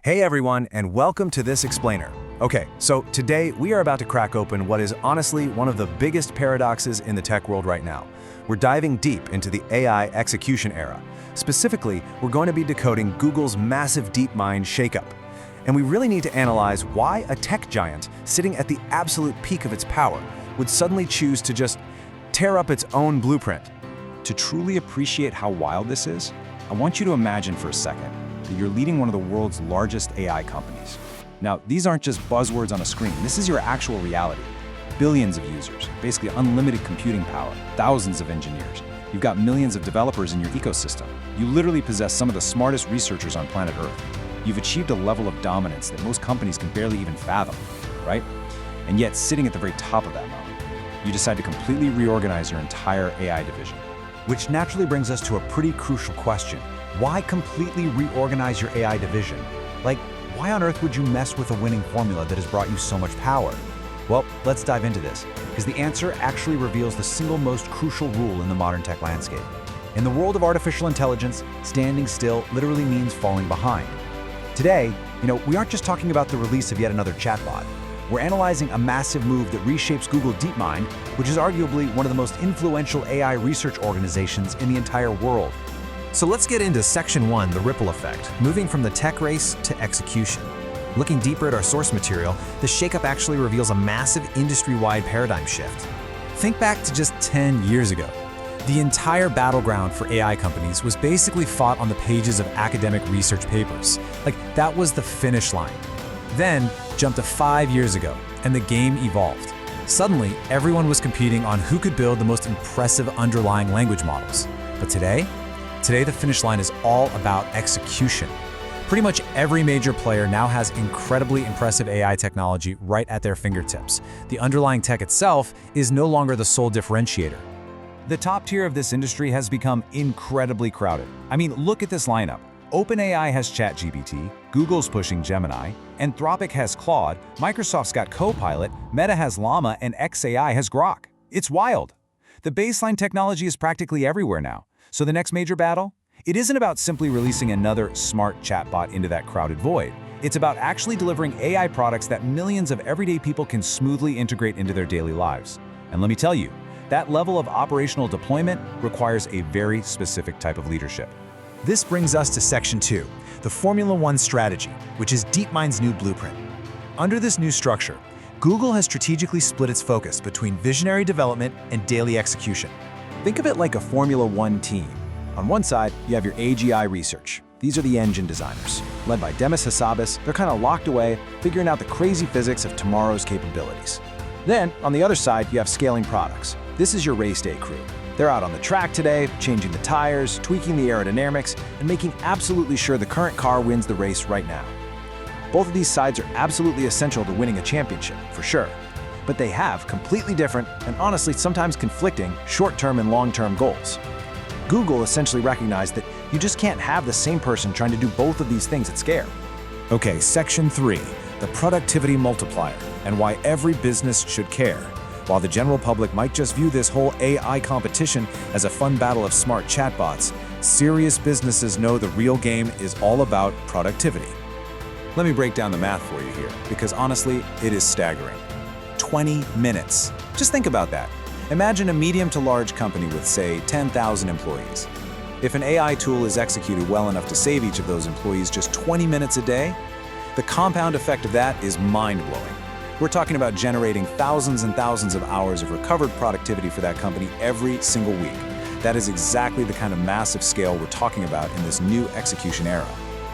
Hey everyone, and welcome to this explainer. Okay, so today we are about to crack open what is honestly one of the biggest paradoxes in the tech world right now. We're diving deep into the AI execution era. Specifically, we're going to be decoding Google's massive DeepMind shakeup. And we really need to analyze why a tech giant sitting at the absolute peak of its power would suddenly choose to just tear up its own blueprint. To truly appreciate how wild this is, I want you to imagine for a second that you're leading one of the world's largest AI companies. Now, these aren't just buzzwords on a screen. This is your actual reality. Billions of users, basically unlimited computing power, thousands of engineers. You've got millions of developers in your ecosystem. You literally possess some of the smartest researchers on planet Earth. You've achieved a level of dominance that most companies can barely even fathom, right? And yet, sitting at the very top of that mountain, you decide to completely reorganize your entire AI division. Which naturally brings us to a pretty crucial question. Why completely reorganize your AI division? Like, why on earth would you mess with a winning formula that has brought you so much power? Well, let's dive into this, because the answer actually reveals the single most crucial rule in the modern tech landscape. In the world of artificial intelligence, standing still literally means falling behind. Today, we aren't just talking about the release of yet another chatbot. We're analyzing a massive move that reshapes Google DeepMind, which is arguably one of the most influential AI research organizations in the entire world. So let's get into Section 1, the ripple effect, moving from the tech race to execution. Looking deeper at our source material, the shakeup actually reveals a massive industry-wide paradigm shift. Think back to just 10 years ago. The entire battleground for AI companies was basically fought on the pages of academic research papers. That was the finish line. Then, jump to 5 years ago, and the game evolved. Suddenly, everyone was competing on who could build the most impressive underlying language models. But today the finish line is all about execution. Pretty much every major player now has incredibly impressive AI technology right at their fingertips. The underlying tech itself is no longer the sole differentiator. The top tier of this industry has become incredibly crowded. I mean, look at this lineup. OpenAI has ChatGPT, Google's pushing Gemini, Anthropic has Claude, Microsoft's got Copilot, Meta has Llama, and xAI has Grok. It's wild. The baseline technology is practically everywhere now. So the next major battle? It isn't about simply releasing another smart chatbot into that crowded void. It's about actually delivering AI products that millions of everyday people can smoothly integrate into their daily lives. And let me tell you, that level of operational deployment requires a very specific type of leadership. This brings us to Section 2, the Formula One strategy, which is DeepMind's new blueprint. Under this new structure, Google has strategically split its focus between visionary development and daily execution. Think of it like a Formula One team. On one side, you have your AGI research. These are the engine designers. Led by Demis Hassabis, they're kind of locked away, figuring out the crazy physics of tomorrow's capabilities. Then, on the other side, you have scaling products. This is your race day crew. They're out on the track today, changing the tires, tweaking the aerodynamics, and making absolutely sure the current car wins the race right now. Both of these sides are absolutely essential to winning a championship, for sure. But they have completely different, and honestly sometimes conflicting, short-term and long-term goals. Google essentially recognized that you just can't have the same person trying to do both of these things at scale. Okay, Section 3, the productivity multiplier, and why every business should care. While the general public might just view this whole AI competition as a fun battle of smart chatbots, serious businesses know the real game is all about productivity. Let me break down the math for you here, because honestly, it is staggering. 20 minutes. Just think about that. Imagine a medium to large company with, say, 10,000 employees. If an AI tool is executed well enough to save each of those employees just 20 minutes a day, the compound effect of that is mind-blowing. We're talking about generating thousands and thousands of hours of recovered productivity for that company every single week. That is exactly the kind of massive scale we're talking about in this new execution era.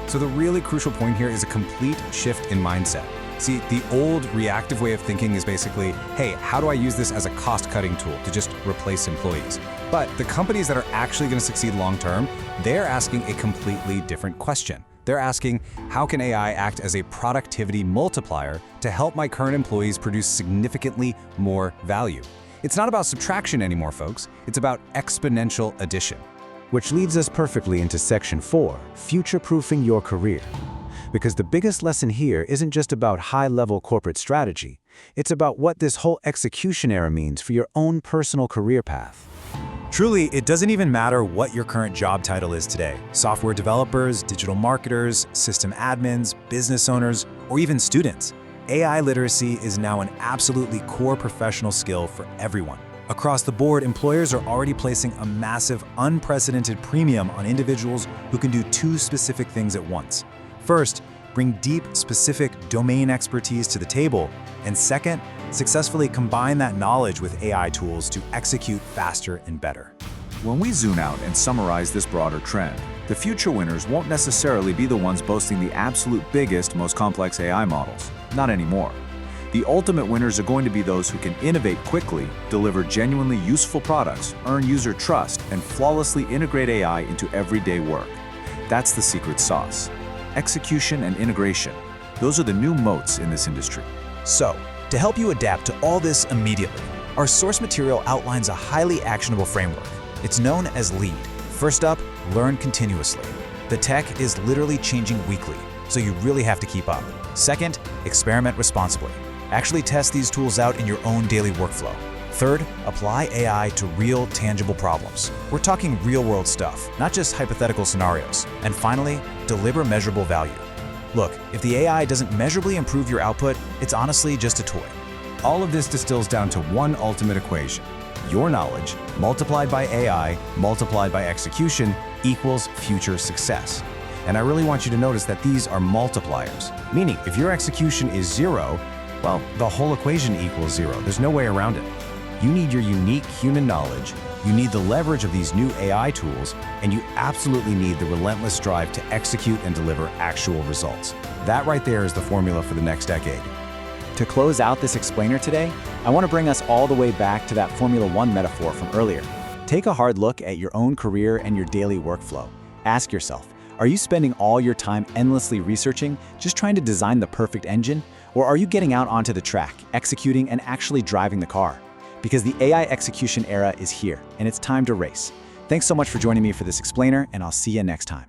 So the really crucial point here is a complete shift in mindset. See, the old reactive way of thinking is basically, hey, how do I use this as a cost-cutting tool to just replace employees? But the companies that are actually going to succeed long-term, they're asking a completely different question. They're asking, how can AI act as a productivity multiplier to help my current employees produce significantly more value? It's not about subtraction anymore, folks. It's about exponential addition. Which leads us perfectly into Section 4, future-proofing your career. Because the biggest lesson here isn't just about high-level corporate strategy. It's about what this whole execution era means for your own personal career path. Truly, it doesn't even matter what your current job title is today. Software developers, digital marketers, system admins, business owners, or even students. AI literacy is now an absolutely core professional skill for everyone. Across the board, employers are already placing a massive, unprecedented premium on individuals who can do two specific things at once. First, bring deep, specific domain expertise to the table, and second, successfully combine that knowledge with AI tools to execute faster and better. When we zoom out and summarize this broader trend, the future winners won't necessarily be the ones boasting the absolute biggest, most complex AI models. Not anymore. The ultimate winners are going to be those who can innovate quickly, deliver genuinely useful products, earn user trust, and flawlessly integrate AI into everyday work. That's the secret sauce. Execution and integration. Those are the new moats in this industry. So, to help you adapt to all this immediately, our source material outlines a highly actionable framework. It's known as LEAD. First up, learn continuously. The tech is literally changing weekly, so you really have to keep up. Second, experiment responsibly. Actually test these tools out in your own daily workflow. Third, apply AI to real, tangible problems. We're talking real-world stuff, not just hypothetical scenarios. And finally, deliver measurable value. Look, if the AI doesn't measurably improve your output, it's honestly just a toy. All of this distills down to one ultimate equation. Your knowledge, multiplied by AI, multiplied by execution, equals future success. And I really want you to notice that these are multipliers, meaning if your execution is 0, well, the whole equation equals 0. There's no way around it. You need your unique human knowledge, you need the leverage of these new AI tools, and you absolutely need the relentless drive to execute and deliver actual results. That right there is the formula for the next decade. To close out this explainer today, I want to bring us all the way back to that Formula One metaphor from earlier. Take a hard look at your own career and your daily workflow. Ask yourself, are you spending all your time endlessly researching, just trying to design the perfect engine? Or are you getting out onto the track, executing and actually driving the car? Because the AI execution era is here, and it's time to race. Thanks so much for joining me for this explainer, and I'll see you next time.